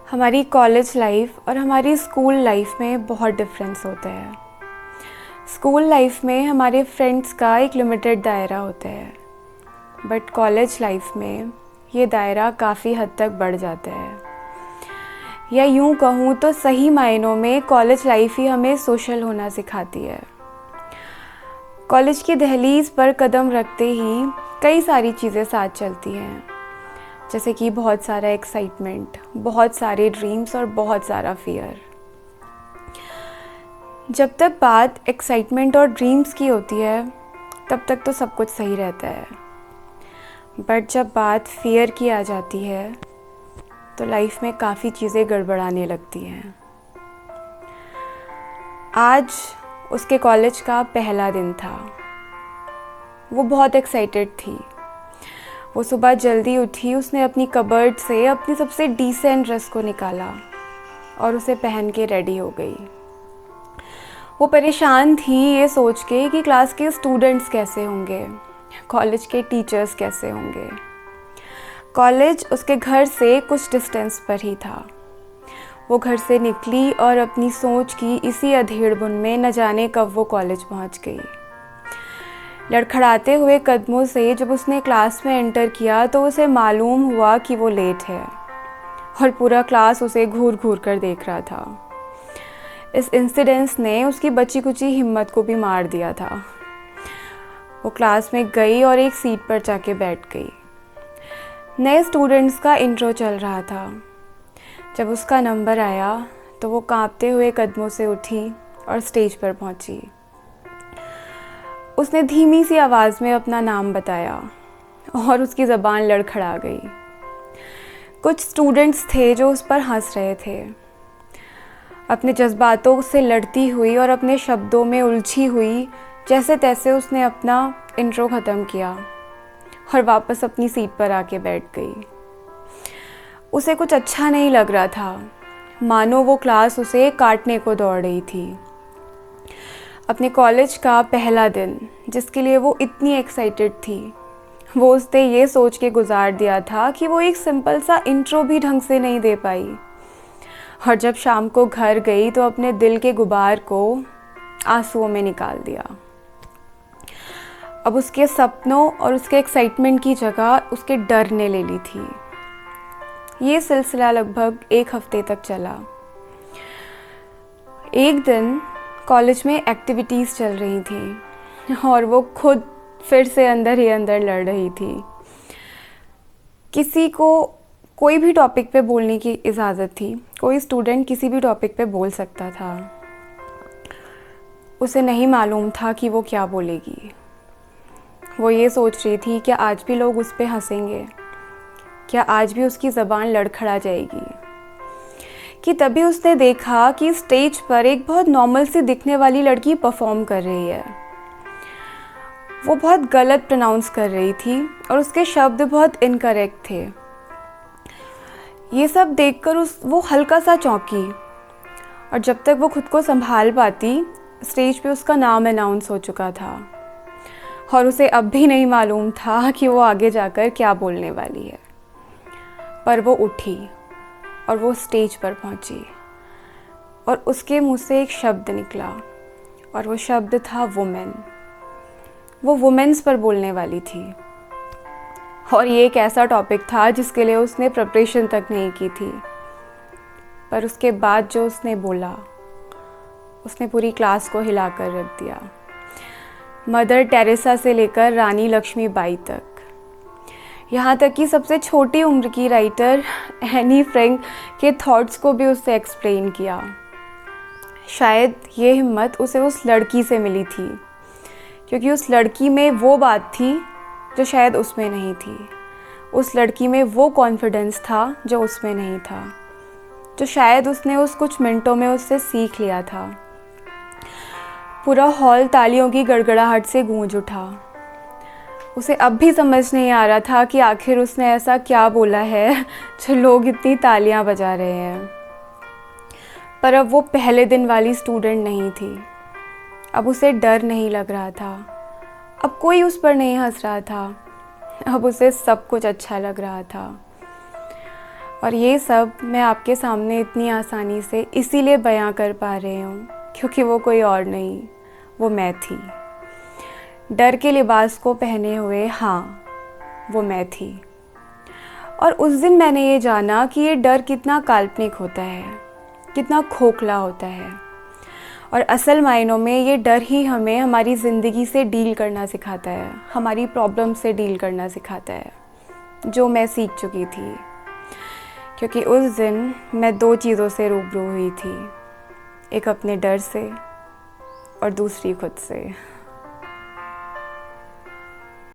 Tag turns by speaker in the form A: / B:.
A: हमारी college life और हमारी स्कूल लाइफ में बहुत डिफरेंस होता है। स्कूल लाइफ में हमारे फ्रेंड्स का एक लिमिटेड दायरा होता है, बट कॉलेज लाइफ में ये दायरा काफ़ी हद तक बढ़ जाता है। या यूँ कहूँ तो सही मायनों में कॉलेज लाइफ ही हमें सोशल होना सिखाती है। कॉलेज की दहलीज पर कदम रखते ही कई सारी चीज़ें साथ चलती हैं, जैसे कि बहुत सारा एक्साइटमेंट, बहुत सारे ड्रीम्स और बहुत सारा फियर। जब तक बात एक्साइटमेंट और ड्रीम्स की होती है तब तक तो सब कुछ सही रहता है, बट जब बात फियर की आ जाती है तो लाइफ में काफ़ी चीज़ें गड़बड़ाने लगती हैं। आज उसके कॉलेज का पहला दिन था। वो बहुत एक्साइटेड थी। वो सुबह जल्दी उठी, उसने अपनी कबर्ड से अपनी सबसे डिसेंट ड्रेस को निकाला और उसे पहन के रेडी हो गई। वो परेशान थी ये सोच के कि क्लास के स्टूडेंट्स कैसे होंगे, कॉलेज के टीचर्स कैसे होंगे। कॉलेज उसके घर से कुछ डिस्टेंस पर ही था। वो घर से निकली और अपनी सोच की इसी अधेड़-बुन में न जाने कब वो कॉलेज पहुंच गई। लड़खड़ाते हुए कदमों से जब उसने क्लास में एंटर किया तो उसे मालूम हुआ कि वो लेट है और पूरा क्लास उसे घूर घूर कर देख रहा था। इस इंसिडेंस ने उसकी बची कुची हिम्मत को भी मार दिया था। वो क्लास में गई और एक सीट पर जाके बैठ गई। नए स्टूडेंट्स का इंट्रो चल रहा था। जब उसका नंबर आया तो वो कांपते हुए कदमों से उठी और स्टेज पर पहुंची। उसने धीमी सी आवाज़ में अपना नाम बताया और उसकी ज़बान लड़खड़ा गई। कुछ स्टूडेंट्स थे जो उस पर हंस रहे थे। अपने जज्बातों से लड़ती हुई और अपने शब्दों में उलझी हुई जैसे तैसे उसने अपना इंट्रो ख़त्म किया और वापस अपनी सीट पर आके बैठ गई। उसे कुछ अच्छा नहीं लग रहा था, मानो वो क्लास उसे काटने को दौड़ रही थी। अपने कॉलेज का पहला दिन जिसके लिए वो इतनी एक्साइटेड थी, वो उसने ये सोच के गुजार दिया था कि वो एक सिंपल सा इंट्रो भी ढंग से नहीं दे पाई। और जब शाम को घर गई तो अपने दिल के गुबार को आंसुओं में निकाल दिया। अब उसके सपनों और उसके एक्साइटमेंट की जगह उसके डर ने ले ली थी। ये सिलसिला लगभग 1 हफ्ते तक चला। एक दिन कॉलेज में एक्टिविटीज़ चल रही थी और वो खुद फिर से अंदर ही अंदर लड़ रही थी। किसी को कोई भी टॉपिक पे बोलने की इजाज़त थी। कोई स्टूडेंट किसी भी टॉपिक पे बोल सकता था। उसे नहीं मालूम था कि वो क्या बोलेगी। वो ये सोच रही थी कि आज भी लोग उस पे हंसेंगे, क्या आज भी उसकी ज़बान लड़खड़ा जाएगी। कि तभी उसने देखा कि स्टेज पर एक बहुत नॉर्मल सी दिखने वाली लड़की परफॉर्म कर रही है। वो बहुत गलत प्रोनाउंस कर रही थी और उसके शब्द बहुत इनकरेक्ट थे। ये सब देखकर वो हल्का सा चौंकी और जब तक वो खुद को संभाल पाती, स्टेज पे उसका नाम अनाउंस हो चुका था और उसे अब भी नहीं मालूम था कि वो आगे जाकर क्या बोलने वाली है। पर वो उठी और वो स्टेज पर पहुंची और उसके मुंह से एक शब्द निकला और वो शब्द था वुमेन। वो वुमेन्स पर बोलने वाली थी और ये एक ऐसा टॉपिक था जिसके लिए उसने प्रिपरेशन तक नहीं की थी। पर उसके बाद जो उसने बोला, उसने पूरी क्लास को हिलाकर रख दिया। मदर टेरेसा से लेकर रानी लक्ष्मीबाई तक, यहाँ तक कि सबसे छोटी उम्र की राइटर एनी फ्रैंक के थॉट्स को भी उससे एक्सप्लेन किया। शायद ये हिम्मत उसे उस लड़की से मिली थी, क्योंकि उस लड़की में वो बात थी जो शायद उसमें नहीं थी। उस लड़की में वो कॉन्फिडेंस था जो उसमें नहीं था, जो शायद उसने उस कुछ मिनटों में उससे सीख लिया था। पूरा हॉल तालियों की गड़गड़ाहट से गूंज उठा। उसे अब भी समझ नहीं आ रहा था कि आखिर उसने ऐसा क्या बोला है जो लोग इतनी तालियां बजा रहे हैं। पर अब वो पहले दिन वाली स्टूडेंट नहीं थी। अब उसे डर नहीं लग रहा था। अब कोई उस पर नहीं हंस रहा था। अब उसे सब कुछ अच्छा लग रहा था। और ये सब मैं आपके सामने इतनी आसानी से इसीलिए बयां कर पा रही हूँ क्योंकि वो कोई और नहीं, वो मैं थी। डर के लिबास को पहने हुए, हाँ, वो मैं थी। और उस दिन मैंने ये जाना कि ये डर कितना काल्पनिक होता है, कितना खोखला होता है, और असल मायनों में ये डर ही हमें हमारी ज़िंदगी से डील करना सिखाता है, हमारी प्रॉब्लम से डील करना सिखाता है, जो मैं सीख चुकी थी। क्योंकि उस दिन मैं 2 चीज़ों से रूबरू हुई थी, एक अपने डर से और दूसरी खुद से।